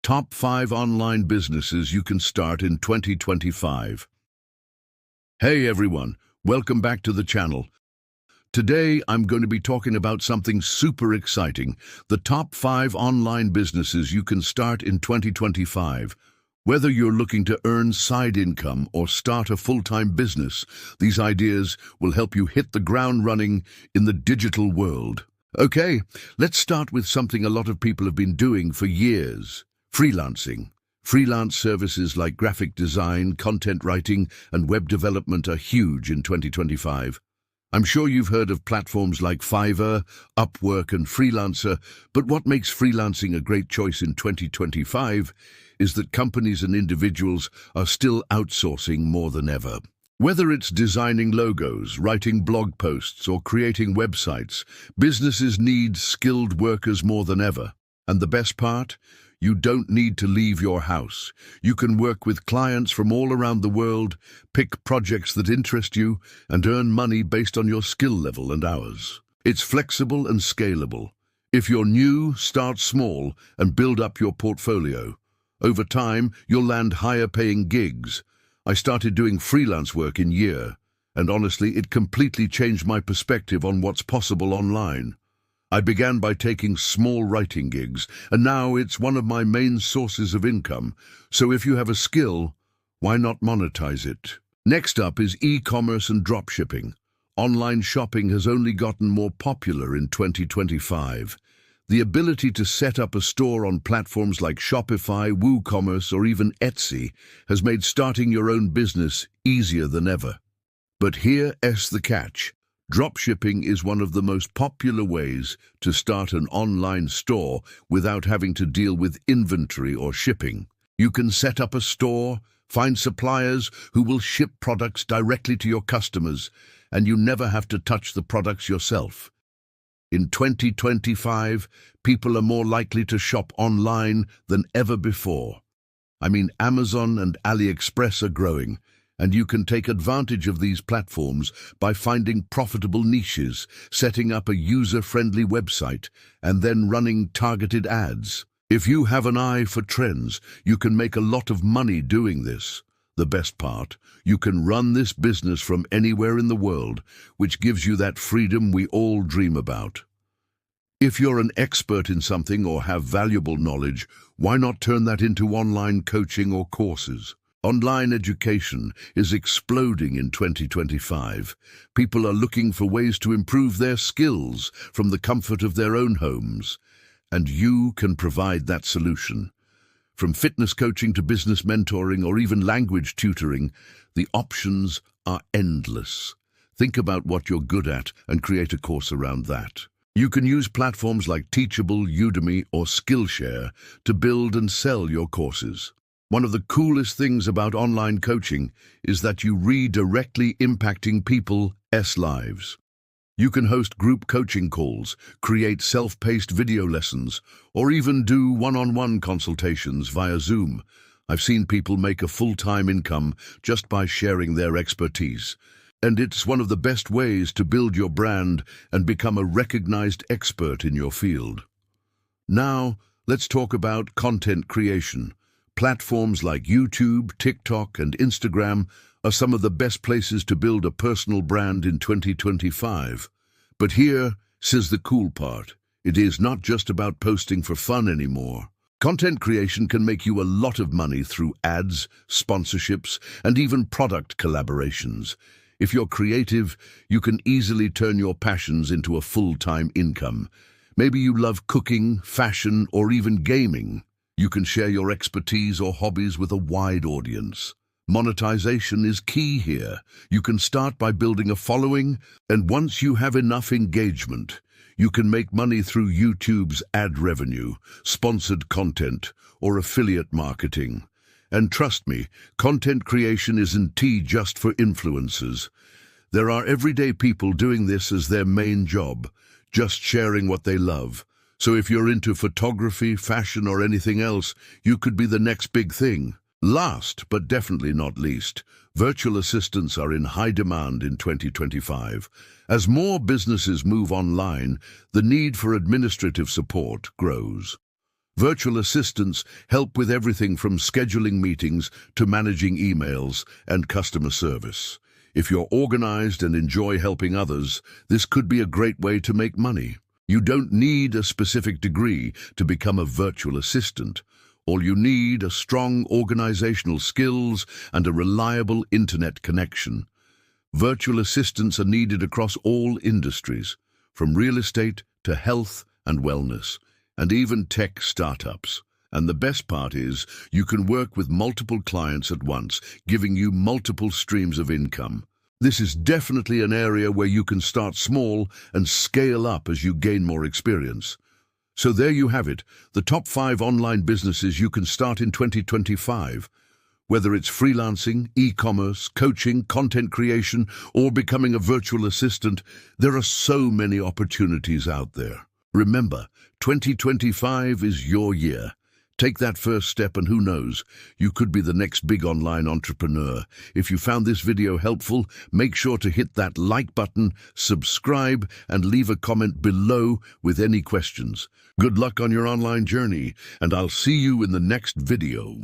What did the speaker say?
Top 5 online businesses you can start in 2025. Hey everyone, welcome back to the channel. Today I'm going to be talking about something super exciting, the top 5 online businesses you can start in 2025. Whether you're looking to earn side income or start a full-time business, these ideas will help you hit the ground running in the digital world. Okay, let's start with something a lot of people have been doing for years. Freelancing. Freelance services like graphic design, content writing, and web development are huge in 2025. I'm sure you've heard of platforms like Fiverr, Upwork, and Freelancer, but what makes freelancing a great choice in 2025 is that companies and individuals are still outsourcing more than ever. Whether it's designing logos, writing blog posts, or creating websites, businesses need skilled workers more than ever. And the best part? You don't need to leave your house. You can work with clients from all around the world, pick projects that interest you, and earn money based on your skill level and hours. It's flexible and scalable. If you're new, start small and build up your portfolio. Over time, you'll land higher-paying gigs. I started doing freelance work in year, and honestly, it completely changed my perspective on what's possible online. I began by taking small writing gigs, and now it's one of my main sources of income. So if you have a skill, why not monetize it? Next up is e-commerce and dropshipping. Online shopping has only gotten more popular in 2025. The ability to set up a store on platforms like Shopify, WooCommerce, or even Etsy has made starting your own business easier than ever. But here's the catch. Dropshipping is one of the most popular ways to start an online store without having to deal with inventory or shipping. You can set up a store, find suppliers who will ship products directly to your customers, and you never have to touch the products yourself. In 2025, people are more likely to shop online than ever before. Amazon and AliExpress are growing, and you can take advantage of these platforms by finding profitable niches, setting up a user-friendly website, and then running targeted ads. If you have an eye for trends, you can make a lot of money doing this. The best part, you can run this business from anywhere in the world, which gives you that freedom we all dream about. If you're an expert in something or have valuable knowledge, why not turn that into online coaching or courses? Online education is exploding in 2025. People are looking for ways to improve their skills from the comfort of their own homes, and you can provide that solution. From fitness coaching to business mentoring or even language tutoring, the options are endless. Think about what you're good at and create a course around that. You can use platforms like Teachable, Udemy, or Skillshare to build and sell your courses. One of the coolest things about online coaching is that you directly impacting people's lives. You can host group coaching calls, create self-paced video lessons, or even do one-on-one consultations via Zoom. I've seen people make a full-time income just by sharing their expertise. And it's one of the best ways to build your brand and become a recognized expert in your field. Now, let's talk about content creation. Platforms like YouTube, TikTok, and Instagram are some of the best places to build a personal brand in 2025. But here's the cool part. It is not just about posting for fun anymore. Content creation can make you a lot of money through ads, sponsorships, and even product collaborations. If you're creative, you can easily turn your passions into a full-time income. Maybe you love cooking, fashion, or even gaming. You can share your expertise or hobbies with a wide audience. Monetization is key here. You can start by building a following, and once you have enough engagement, you can make money through YouTube's ad revenue, sponsored content, or affiliate marketing. And trust me, content creation isn't just for influencers. There are everyday people doing this as their main job, just sharing what they love. So if you're into photography, fashion, or anything else, you could be the next big thing. Last, but definitely not least, virtual assistants are in high demand in 2025. As more businesses move online, the need for administrative support grows. Virtual assistants help with everything from scheduling meetings to managing emails and customer service. If you're organized and enjoy helping others, this could be a great way to make money. You don't need a specific degree to become a virtual assistant. All you need are strong organizational skills and a reliable internet connection. Virtual assistants are needed across all industries, from real estate to health and wellness, and even tech startups. And the best part is, you can work with multiple clients at once, giving you multiple streams of income. This is definitely an area where you can start small and scale up as you gain more experience. So there you have it, the top 5 online businesses you can start in 2025. Whether it's freelancing, e-commerce, coaching, content creation, or becoming a virtual assistant, there are so many opportunities out there. Remember, 2025 is your year. Take that first step and who knows, you could be the next big online entrepreneur. If you found this video helpful, make sure to hit that like button, subscribe, and leave a comment below with any questions. Good luck on your online journey, and I'll see you in the next video.